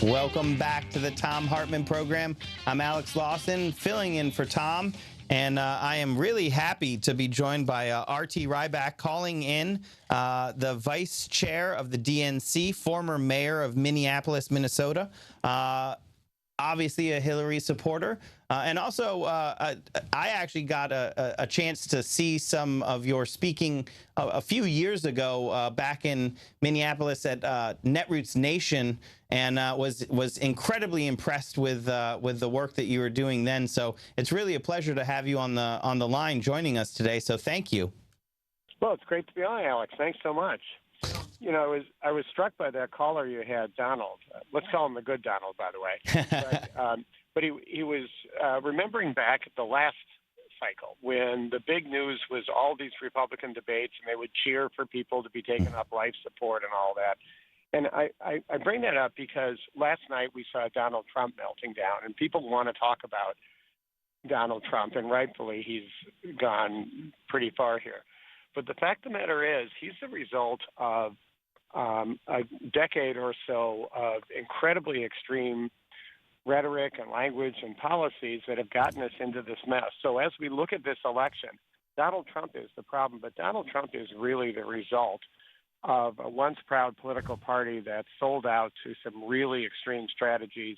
Welcome back to the Thom Hartmann program. I'm Alex Lawson, filling in for Thom, and I am really happy to be joined by RT Ryback, calling in the vice chair of the DNC, former mayor of Minneapolis, Minnesota, obviously a Hillary supporter. And also, I actually got a chance to see some of your speaking a few years ago back in Minneapolis at Netroots Nation, and was incredibly impressed with the work that you were doing then. So it's really a pleasure to have you on the line joining us today. So thank you. Well, it's great to be on, Alex. Thanks so much. You know, I was struck by that caller you had, Donald. Let's call him the good Donald, by the way. But he was remembering back at the last cycle when the big news was all these Republican debates, and they would cheer for people to be taking up life support and all that. And I bring that up because last night we saw Donald Trump melting down, and people want to talk about Donald Trump, and rightfully he's gone pretty far here. But the fact of the matter is, he's the result of a decade or so of incredibly extreme rhetoric and language and policies that have gotten us into this mess. So as we look at this election, Donald Trump is the problem, but Donald Trump is really the result of a once proud political party that sold out to some really extreme strategies,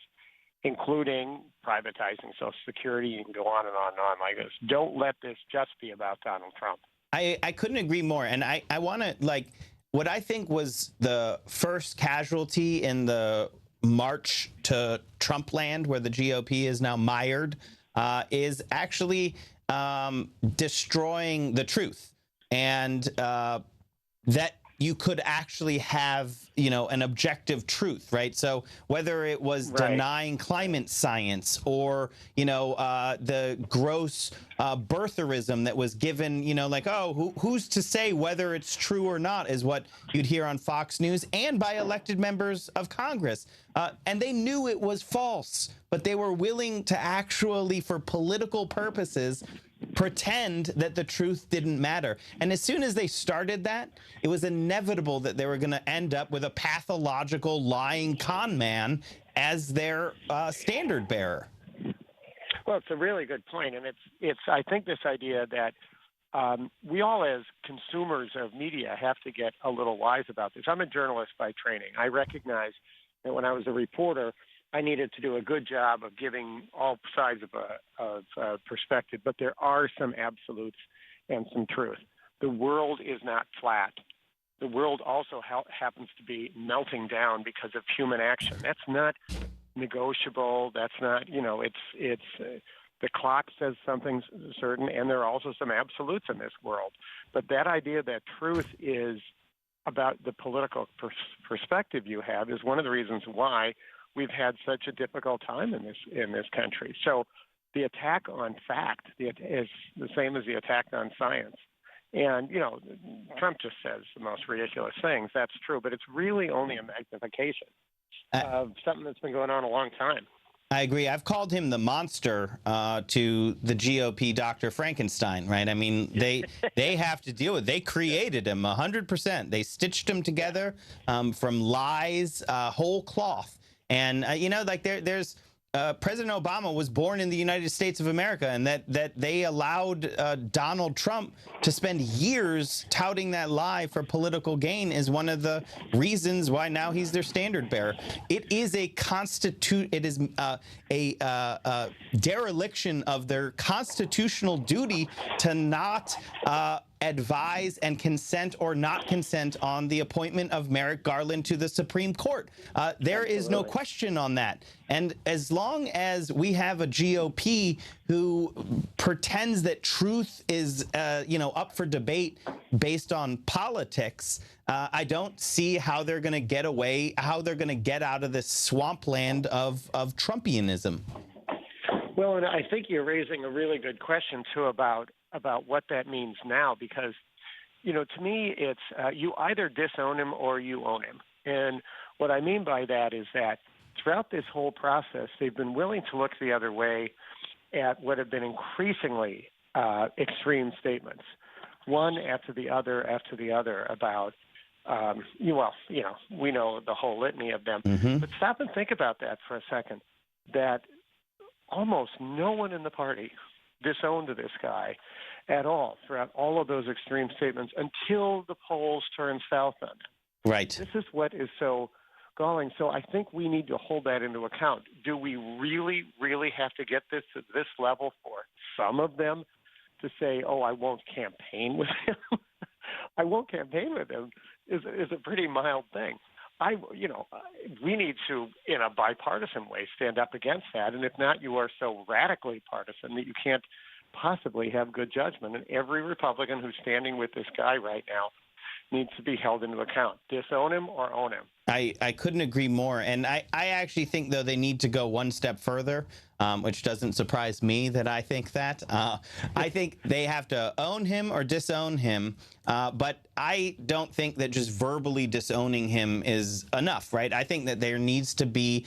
including privatizing Social Security. You can go on and on and on like this. Don't let this just be about Donald Trump. I couldn't agree more. And I want to, like, what I think was the first casualty in the march to Trump land, where the GOP is now mired, is actually destroying the truth. And that you could actually have, you know, an objective truth, right? So whether it was denying climate science or, you know, the gross birtherism that was given, you know, like, oh, who's to say whether it's true or not, is what you'd hear on Fox News and by elected members of Congress. And they knew it was false, but they were willing to actually, for political purposes, pretend that the truth didn't matter. And as soon as they started that, it was inevitable that they were going to end up with a pathological lying con man as their standard bearer. Well, it's a really good point. And it's I think this idea that we all as consumers of media have to get a little wise about this. I'm a journalist by training. I recognize that when I was a reporter, I needed to do a good job of giving all sides of a perspective, but there are some absolutes and some truth. The world is not flat. The world also happens to be melting down because of human action. That's not negotiable. That's not, you know, it's the clock says something certain, and there are also some absolutes in this world. But that idea that truth is about the political perspective you have is one of the reasons why we've had such a difficult time in this country. So the attack on fact is the same as the attack on science. And, you know, Trump just says the most ridiculous things. That's true, but it's really only a magnification of something that's been going on a long time. I agree. I've called him the monster to the GOP Dr. Frankenstein, right? I mean, they have to deal with it. They created him 100%. They stitched him together from lies, whole cloth. And, you know, like there's President Obama was born in the United States of America, and that they allowed Donald Trump to spend years touting that lie for political gain is one of the reasons why now he's their standard bearer. It is a dereliction of their constitutional duty to not advise and consent or not consent on the appointment of Merrick Garland to the Supreme Court. There is no question on that. And as long as we have a GOP who pretends that truth is, you know, up for debate based on politics, I don't see how they're going to get away, how they're going to get out of this swampland of Trumpianism. Well, and I think you're raising a really good question, too, about what that means now, because, you know, to me, it's you either disown him or you own him. And what I mean by that is that throughout this whole process, they've been willing to look the other way at what have been increasingly extreme statements, one after the other about we know the whole litany of them. Mm-hmm. But stop and think about that for a second, that almost no one in the party disowned this guy at all throughout all of those extreme statements until the polls turned south on him. Right. This is what is so galling. So I think we need to hold that into account. Do we really, really have to get this to this level for some of them to say, oh, I won't campaign with him? I won't campaign with him is a pretty mild thing. We need to, in a bipartisan way, stand up against that. And if not, you are so radically partisan that you can't possibly have good judgment. And every Republican who's standing with this guy right now needs to be held into account. Disown him or own him. I couldn't agree more. And I actually think, though, they need to go one step further, which doesn't surprise me that I think that. I think they have to own him or disown him. But I don't think that just verbally disowning him is enough, right? I think that there needs to be,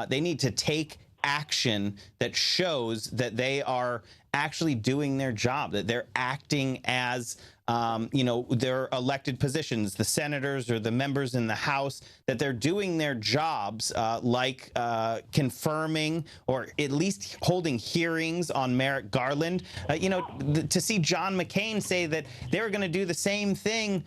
they need to take action that shows that they are actually doing their job, that they're acting as their elected positions, the senators or the members in the House, that they're doing their jobs, like confirming or at least holding hearings on Merrick Garland. To see John McCain say that they're going to do the same thing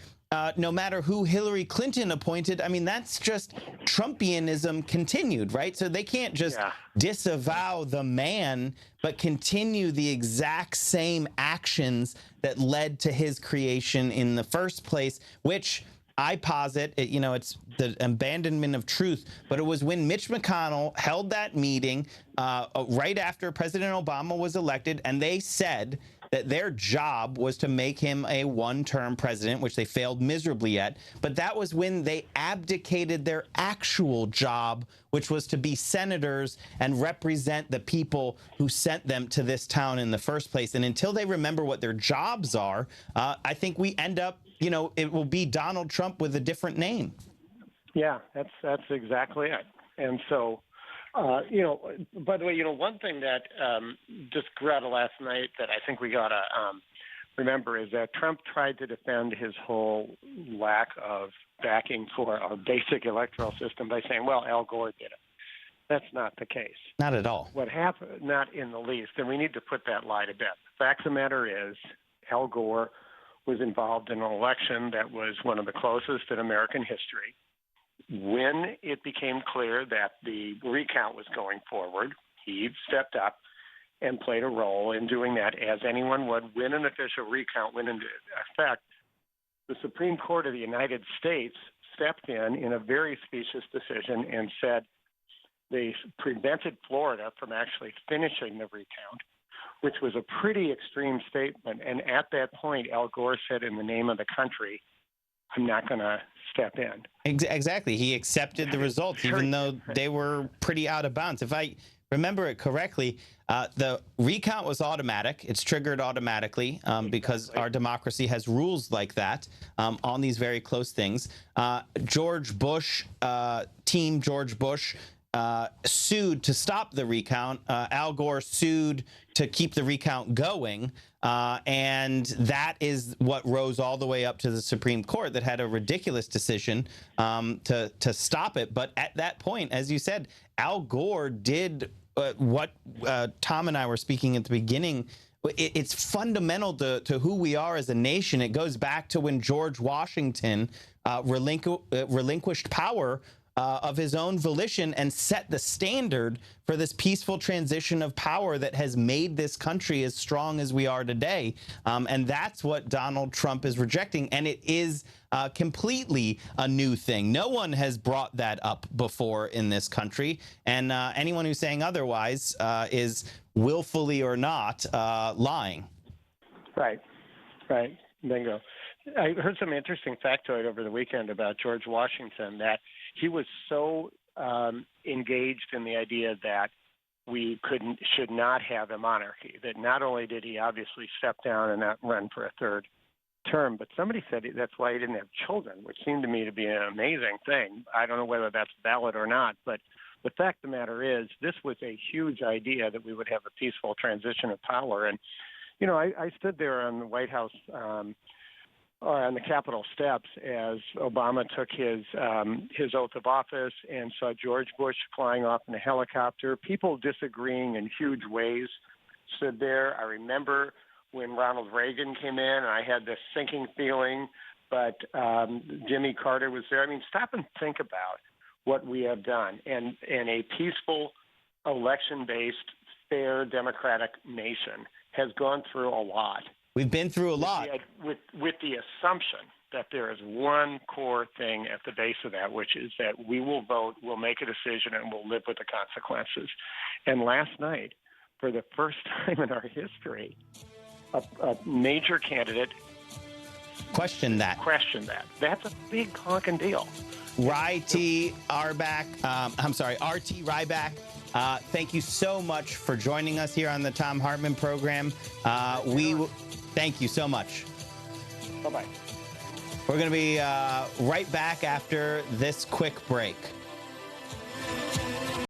no matter who Hillary Clinton appointed. I mean, that's just Trumpianism continued, right? So they can't just disavow the man, but continue the exact same actions that led to his creation in the first place, which I posit, it's the abandonment of truth. But it was when Mitch McConnell held that meeting right after President Obama was elected, and they said that their job was to make him a one-term president, which they failed miserably at. But that was when they abdicated their actual job, which was to be senators and represent the people who sent them to this town in the first place. And until they remember what their jobs are, I think we end up, it will be Donald Trump with a different name. Yeah, that's exactly it. And so, by the way, one thing that just grew out of last night that I think we got to remember is that Trump tried to defend his whole lack of backing for our basic electoral system by saying, well, Al Gore did it. That's not the case. Not at all. What happened, not in the least, and we need to put that lie to bed. The fact of the matter is, Al Gore was involved in an election that was one of the closest in American history. When it became clear that the recount was going forward, he stepped up and played a role in doing that, as anyone would. When an official recount went into effect, the Supreme Court of the United States stepped in a very specious decision and said they prevented Florida from actually finishing the recount, which was a pretty extreme statement. And at that point, Al Gore said, in the name of the country, I'm not going to step in. Exactly. He accepted the results, even though they were pretty out of bounds. If I remember it correctly, the recount was automatic. It's triggered automatically because our democracy has rules like that on these very close things. George Bush, Team George Bush, sued to stop the recount. Al Gore sued to keep the recount going. And that is what rose all the way up to the Supreme Court that had a ridiculous decision to stop it. But at that point, as you said, Al Gore did what Thom and I were speaking at the beginning. It's fundamental to who we are as a nation. It goes back to when George Washington relinquished power of his own volition and set the standard for this peaceful transition of power that has made this country as strong as we are today. And that's what Donald Trump is rejecting. And it is completely a new thing. No one has brought that up before in this country. And anyone who's saying otherwise is willfully or not lying. Right. Bingo. I heard some interesting factoid over the weekend about George Washington, that he was so engaged in the idea that we should not have a monarchy, that not only did he obviously step down and not run for a third term, but somebody said that's why he didn't have children, which seemed to me to be an amazing thing. I don't know whether that's valid or not, but the fact of the matter is, this was a huge idea that we would have a peaceful transition of power. And, I stood there on the White House on the Capitol steps as Obama took his oath of office and saw George Bush flying off in a helicopter. People disagreeing in huge ways stood there. I remember when Ronald Reagan came in, and I had this sinking feeling, but Jimmy Carter was there. I mean, stop and think about what we have done. And a peaceful, election-based, fair, democratic nation has gone through a lot. We've been through a lot. With the assumption that there is one core thing at the base of that, which is that we will vote, we'll make a decision, and we'll live with the consequences. And last night, for the first time in our history, a major candidate questioned that. That's a big honking deal. RT Ryback, RT Ryback. Thank you so much for joining us here on the Thom Hartmann program. Thank you so much. Bye-bye. We're going to be right back after this quick break.